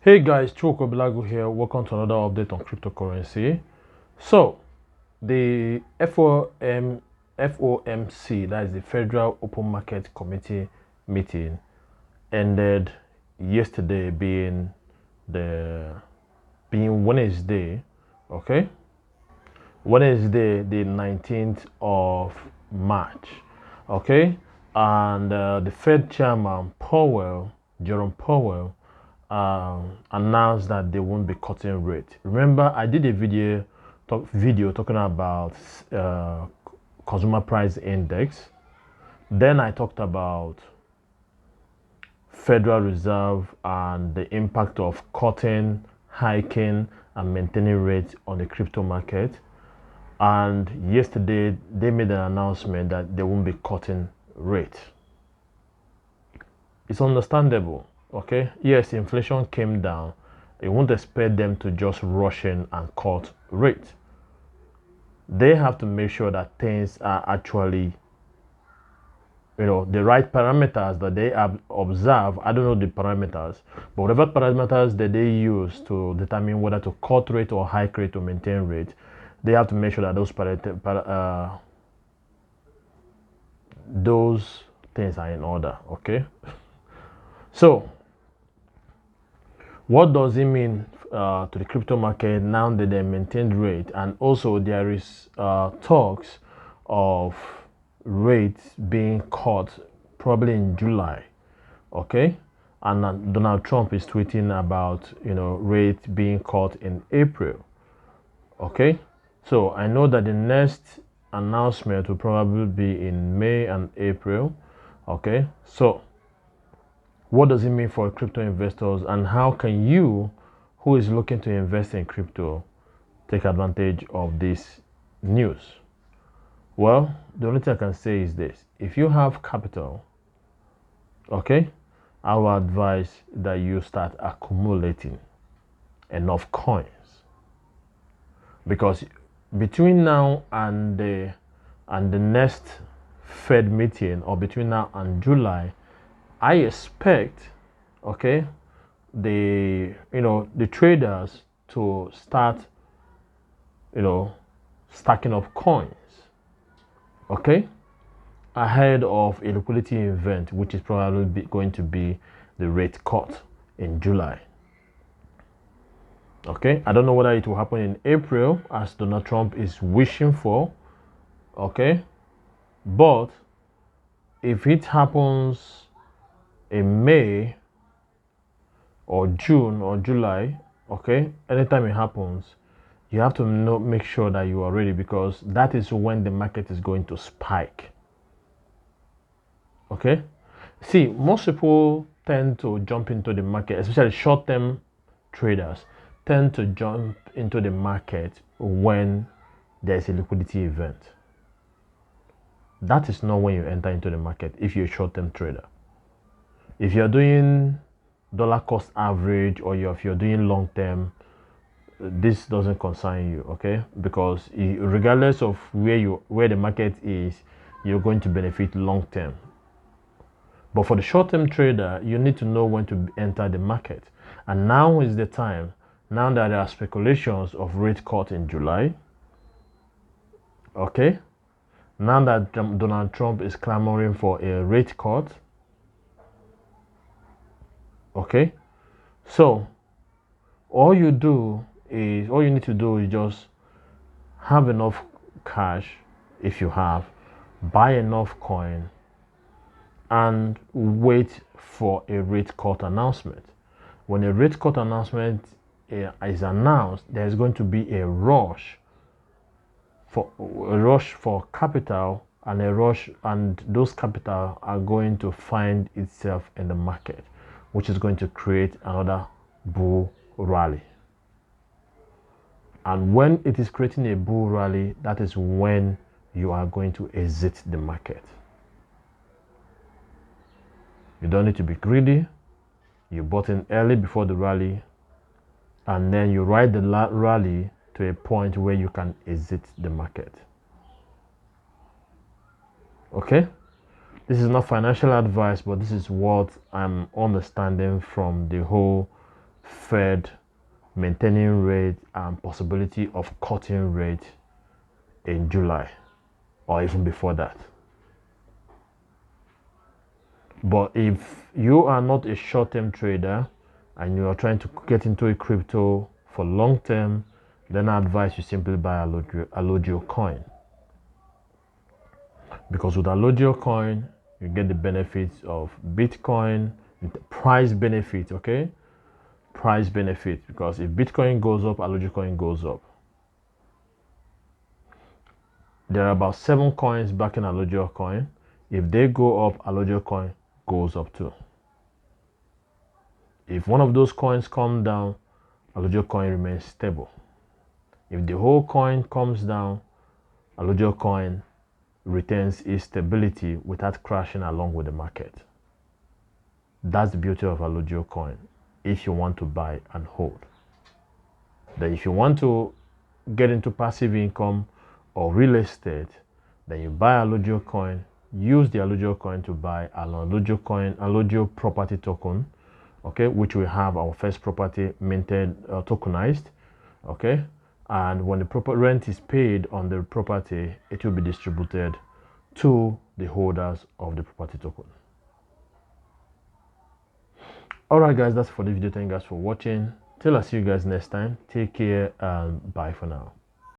Hey guys, Choko Bilago here. Welcome to another update on cryptocurrency. So, the FOMC, that is the Federal Open Market Committee meeting, ended yesterday, being Wednesday. Okay, Wednesday, the 19th of March. Okay, and the Fed chairman Jerome Powell, announced that they won't be cutting rate. Remember, I did a video talking about consumer price index. Then I talked about Federal Reserve and the impact of cutting, hiking, and maintaining rates on the crypto market. And yesterday, they made an announcement that they won't be cutting rate. It's understandable, okay? Yes, inflation came down. You won't expect them to just rush in and cut rate. They have to make sure that things are actually, the right parameters that they observe. I don't know the parameters, but whatever parameters that they use to determine whether to cut rate or hike rate or maintain rate, they have to make sure that those things are in order, okay? So, what does it mean to the crypto market now that they maintained rate? And also, there is talks of rates being cut probably in July, okay? And Donald Trump is tweeting about rate being cut in April, okay? So I know that the next announcement will probably be in May and April, okay? So what does it mean for crypto investors, and how can you, who is looking to invest in crypto, take advantage of this news? Well, the only thing I can say is this: if you have capital, okay, I will advise that you start accumulating enough coins, because between now and the next Fed meeting, or between now and July, I expect, okay, the traders to start stacking up coins, okay, ahead of a liquidity event, which is probably going to be the rate cut in July. Okay, I don't know whether it will happen in April as Donald Trump is wishing for, okay, but if it happens in May or June or July, okay, anytime it happens, you have to make sure that you are ready, because that is when the market is going to spike. Okay, see, most people tend to jump into the market, especially short-term traders tend to jump into the market when there's a liquidity event. That is not when you enter into the market if you're a short-term trader. If you're doing dollar cost average, or if you're doing long-term, this doesn't concern you, okay? Because regardless of where the market is, you're going to benefit long-term. But for the short-term trader, you need to know when to enter the market. And now is the time. Now that there are speculations of rate cut in July, okay? Now that Donald Trump is clamoring for a rate cut, okay? So all you need to do is just have enough cash, if you have, buy enough coin, and wait for a rate cut announcement. When a rate cut announcement is announced, there's going to be a rush for capital, and those capital are going to find itself in the market, which is going to create another bull rally. And when it is creating a bull rally, that is when you are going to exit the market. You don't need to be greedy. You bought in early before the rally, and then you ride the rally to a point where you can exit the market. Okay? This is not financial advice, but this is what I'm understanding from the whole Fed maintaining rate and possibility of cutting rate in July or even before that. But if you are not a short-term trader and you are trying to get into a crypto for long term, then I advise you simply buy Alogio coin. Because with Alogio coin, you get the benefits of Bitcoin, the price benefit, okay? Price benefit, because if Bitcoin goes up, Alogio coin goes up. There are about 7 coins backing Alogio coin. If they go up, Alogio coin goes up too. If one of those coins come down, Alogio coin remains stable. If the whole coin comes down, Alogio coin retains its stability without crashing along with the market. That's the beauty of Alogio coin if you want to buy and hold. Then if you want to get into passive income or real estate, then you buy Alogio coin, use the Alogio coin to buy an Alogio property token, okay, which we have our first property minted, tokenized, okay, and when the proper rent is paid on the property, it will be distributed to the holders of the property token. Alright guys, that's for the video. Thank you guys for watching. Till I see you guys next time, take care and bye for now.